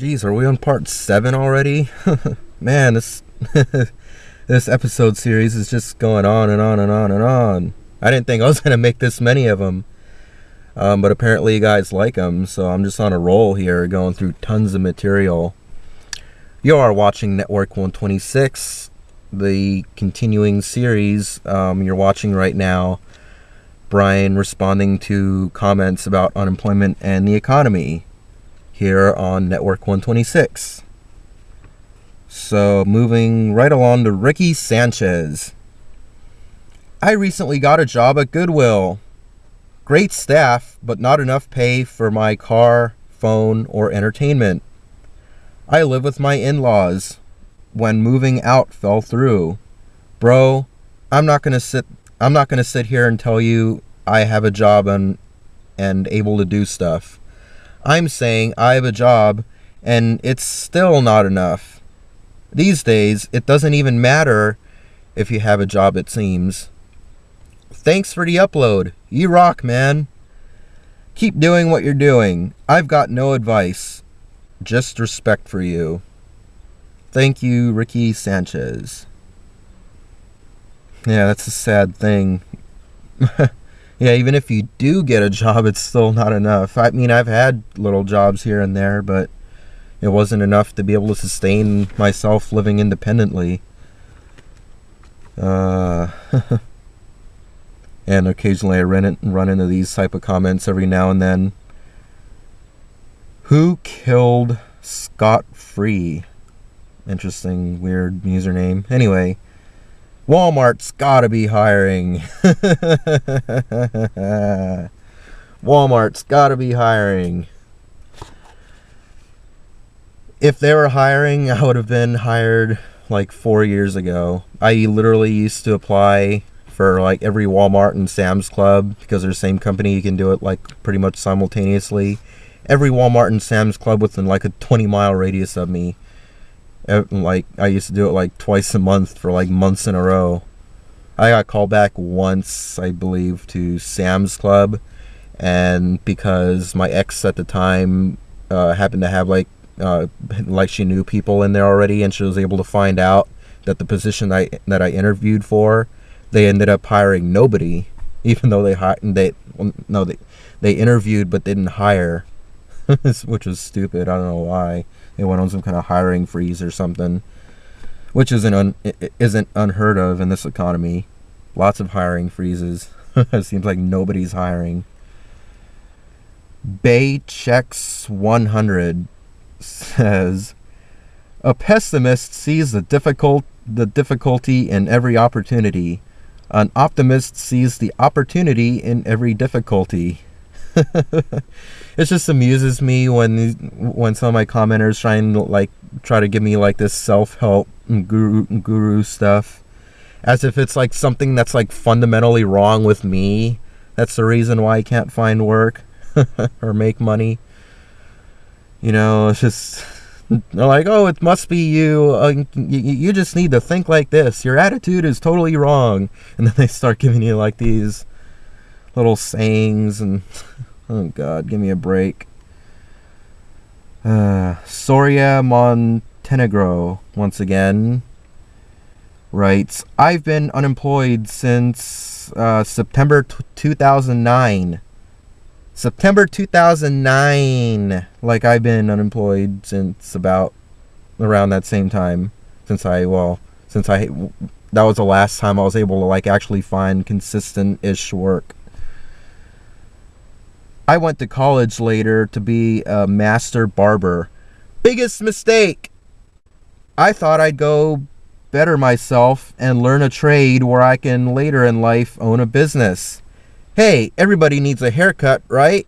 Geez, are we on part 7 already? Man, this this episode series is just going on and on and on and on. I didn't think I was going to make this many of them. But apparently you guys like them, so I'm just on a roll here, going through tons of material. You are watching Network 126, the continuing series you're watching right now. Brian responding to comments about unemployment and the economy here on Network 126. So moving right along to Ricky Sanchez. I recently got a job at Goodwill. Great staff, but not enough pay for my car, phone, or entertainment. I live with my in-laws. When moving out fell through. Bro, I'm not gonna sit here and tell you I have a job and able to do stuff. I'm saying I have a job and it's still not enough. These days, it doesn't even matter if you have a job, it seems. Thanks for the upload. You rock, man. Keep doing what you're doing. I've got no advice. Just respect for you. Thank you, Ricky Sanchez. Yeah, that's a sad thing. Yeah, even if you do get a job, it's still not enough. I mean, I've had little jobs here and there, but it wasn't enough to be able to sustain myself living independently. And occasionally I run into these type of comments every now and then. Who killed Scott Free? Interesting, weird username. Anyway, Walmart's gotta be hiring. Walmart's gotta be hiring. If they were hiring, I would have been hired like 4 years ago. I literally used to apply for like every Walmart and Sam's Club because they're the same company. You can do it like pretty much simultaneously. Every Walmart and Sam's Club within like a 20-mile radius of me. Like I used to do it like twice a month for like months in a row. I got called back once, I believe, to Sam's Club, and because my ex at the time happened to have like she knew people in there already, and she was able to find out that the position that I interviewed for, they ended up hiring nobody, even though they interviewed but didn't hire, which was stupid. I don't know why. They went on some kind of hiring freeze or something, which isn't unheard of in this economy. Lots of hiring freezes. It seems like nobody's hiring. Bay Checks 100 says, a pessimist sees the difficulty in every opportunity. An optimist sees the opportunity in every difficulty. It just amuses me when some of my commenters try to give me like this self-help guru stuff, as if it's like something that's like fundamentally wrong with me. That's the reason why I can't find work or make money. You know, it's just, they're like, oh, it must be you. You just need to think like this. Your attitude is totally wrong. And then they start giving you like these little sayings, and oh God, give me a break. Soria Montenegro once again writes, I've been unemployed since September 2009. September 2009. Like, I've been unemployed since about around that same time. That was the last time I was able to like actually find consistent-ish work. I went to college later to be a master barber. Biggest mistake! I thought I'd go better myself and learn a trade where I can later in life own a business. Hey, everybody needs a haircut, right?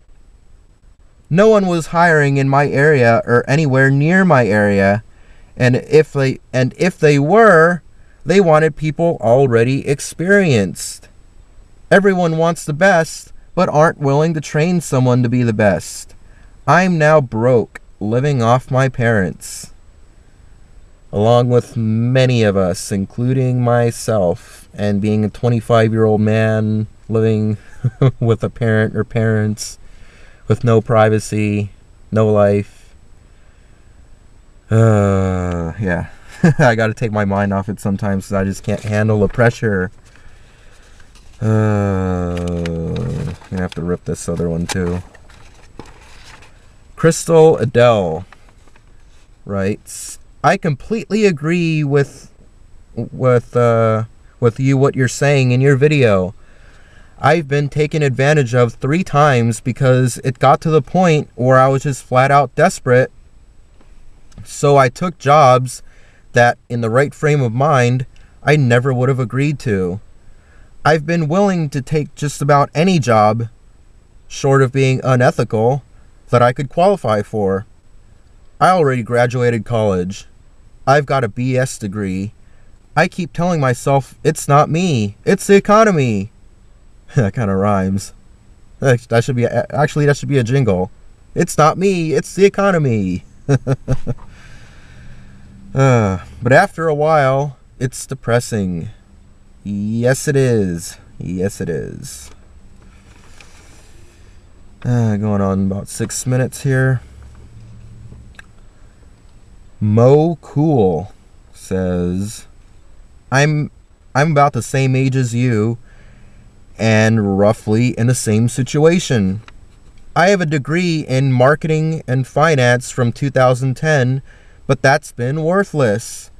No one was hiring in my area or anywhere near my area, and if they were, they wanted people already experienced. Everyone wants the best, but aren't willing to train someone to be the best. I'm now broke, living off my parents. Along with many of us, including myself, and being a 25-year-old man living with a parent or parents with no privacy, no life. Yeah. I gotta take my mind off it sometimes because I just can't handle the pressure. I'm gonna have to rip this other one too. Crystal Adele writes, I completely agree with you what you're saying in your video. I've been taken advantage of 3 times because it got to the point where I was just flat out desperate. So I took jobs that, in the right frame of mind, I never would have agreed to. I've been willing to take just about any job, short of being unethical, that I could qualify for. I already graduated college. I've got a BS degree. I keep telling myself it's not me, it's the economy. That kind of rhymes. That should be a jingle. It's not me, it's the economy. But after a while, it's depressing. Yes, it is. Yes, it is. Going on about 6 minutes here. Mo Cool says, I'm about the same age as you and roughly in the same situation. I have a degree in marketing and finance from 2010, but that's been worthless.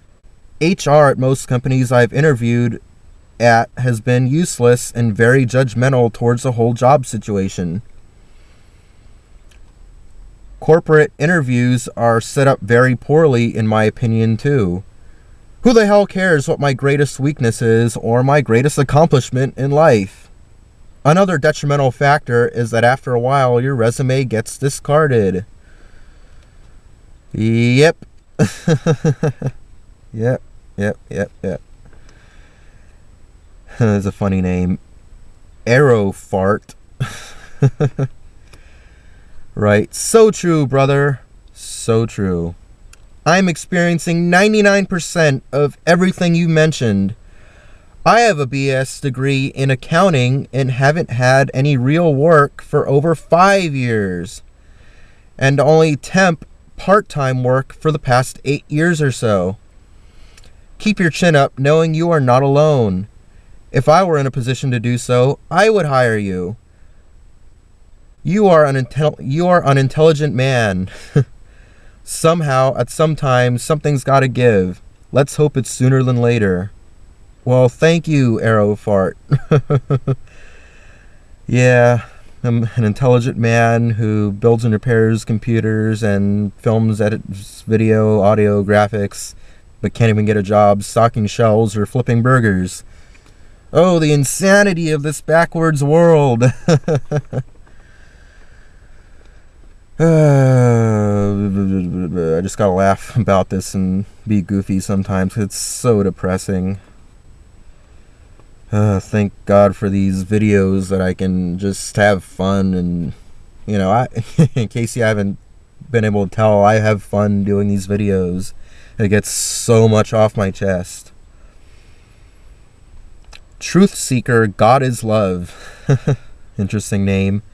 HR at most companies I've interviewed at has been useless and very judgmental towards the whole job situation. Corporate interviews are set up very poorly, in my opinion, too. Who the hell cares what my greatest weakness is or my greatest accomplishment in life? Another detrimental factor is that after a while, your resume gets discarded. Yep. Yep. That's a funny name. Arrow Fart. Right. So true, brother. So true. I'm experiencing 99% of everything you mentioned. I have a BS degree in accounting and haven't had any real work for over 5 years. And only temp part-time work for the past 8 years or so. Keep your chin up knowing you are not alone. If I were in a position to do so, I would hire you. You are an intelligent man. Somehow, at some time, something's got to give. Let's hope it's sooner than later. Well, thank you, Arrow Fart. Yeah, I'm an intelligent man who builds and repairs computers and films, edits video, audio, graphics, but can't even get a job stocking shelves or flipping burgers. Oh, the insanity of this backwards world. I just gotta laugh about this and be goofy sometimes. It's so depressing. Thank God for these videos that I can just have fun and, in case you haven't been able to tell, I have fun doing these videos. It gets so much off my chest. Truth Seeker, God is Love. Interesting name.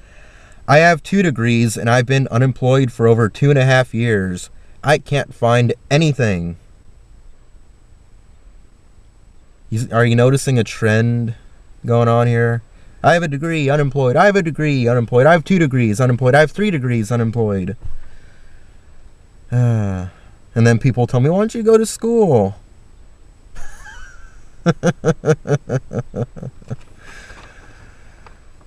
I have 2 degrees and I've been unemployed for over 2.5 years. I can't find anything. Are you noticing a trend going on here? I have a degree, unemployed. I have a degree, unemployed. I have 2 degrees, unemployed. I have 3 degrees, unemployed. And then people tell me, why don't you go to school?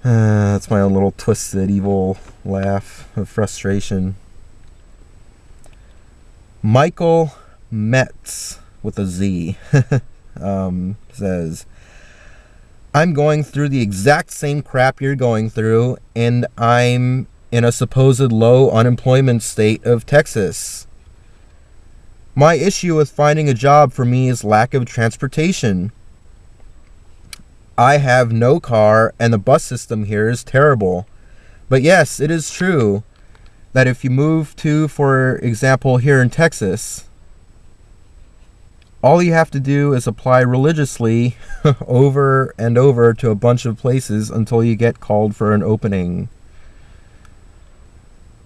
That's my own little twisted, evil laugh of frustration. Michael Metz, with a Z, says, I'm going through the exact same crap you're going through, and I'm in a supposed low unemployment state of Texas. My issue with finding a job for me is lack of transportation. I have no car, and the bus system here is terrible. But yes, it is true that if you move to, for example, here in Texas, all you have to do is apply religiously over and over to a bunch of places until you get called for an opening.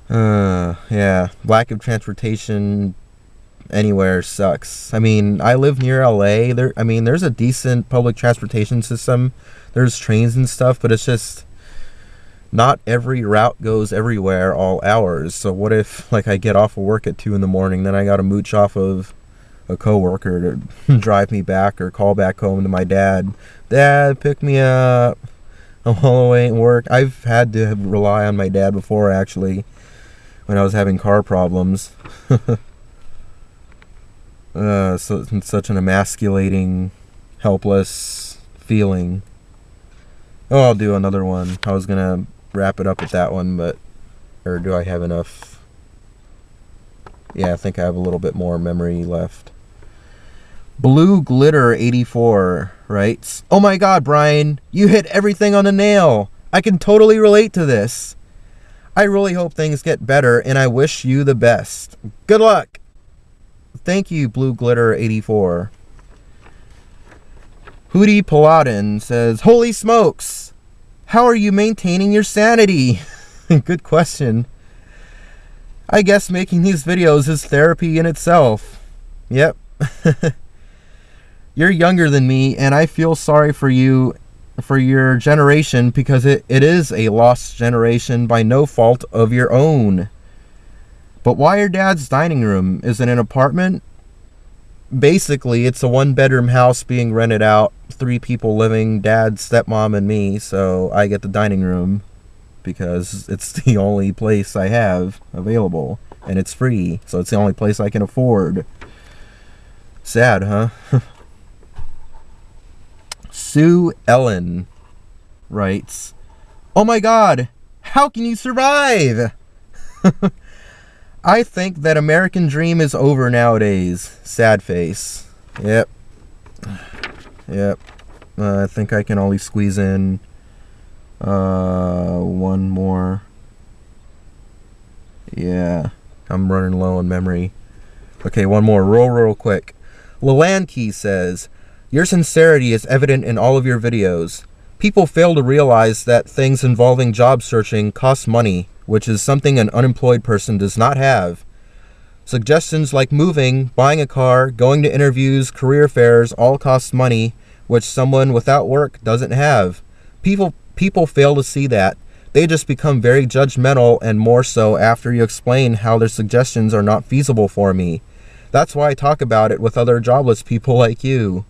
Yeah, lack of transportation anywhere sucks. I mean, I live near LA. There's a decent public transportation system. There's trains and stuff, but it's just not every route goes everywhere all hours. So what if, like, I get off of work at 2 in the morning, then I got to mooch off of a coworker to drive me back or call back home to my dad. Dad, pick me up. I'm all the way at work. I've had to rely on my dad before, actually, when I was having car problems. So it's such an emasculating, helpless feeling. Oh, I'll do another one. I was gonna wrap it up with that one, or do I have enough? Yeah, I think I have a little bit more memory left. Blue Glitter 84 writes, "Oh my God, Brian, you hit everything on the nail. I can totally relate to this. I really hope things get better, and I wish you the best. Good luck." Thank you, Blue Glitter 84. Hootie Paladin says, "Holy smokes! How are you maintaining your sanity?" Good question. I guess making these videos is therapy in itself. Yep. You're younger than me, and I feel sorry for you, for your generation, because it is a lost generation by no fault of your own. But why your dad's dining room? Is it an apartment? Basically, it's a 1-bedroom house being rented out. 3 people living, dad, stepmom, and me. So I get the dining room because it's the only place I have available. And it's free, so it's the only place I can afford. Sad, huh? Sue Ellen writes, "Oh my God, how can you survive?" I think that American dream is over nowadays. Sad face. Yep. I think I can only squeeze in one more. Yeah, I'm running low on memory. Okay, one more, real quick. Lelandkey says, "Your sincerity is evident in all of your videos. People fail to realize that things involving job searching cost money, which is something an unemployed person does not have. Suggestions like moving, buying a car, going to interviews, career fairs all cost money, which someone without work doesn't have. People fail to see that. They just become very judgmental, and more so after you explain how their suggestions are not feasible for me. That's why I talk about it with other jobless people like you."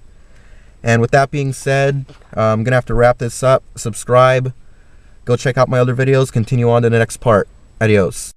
And with that being said, I'm going to have to wrap this up. Subscribe. Go check out my other videos. Continue on to the next part. Adios.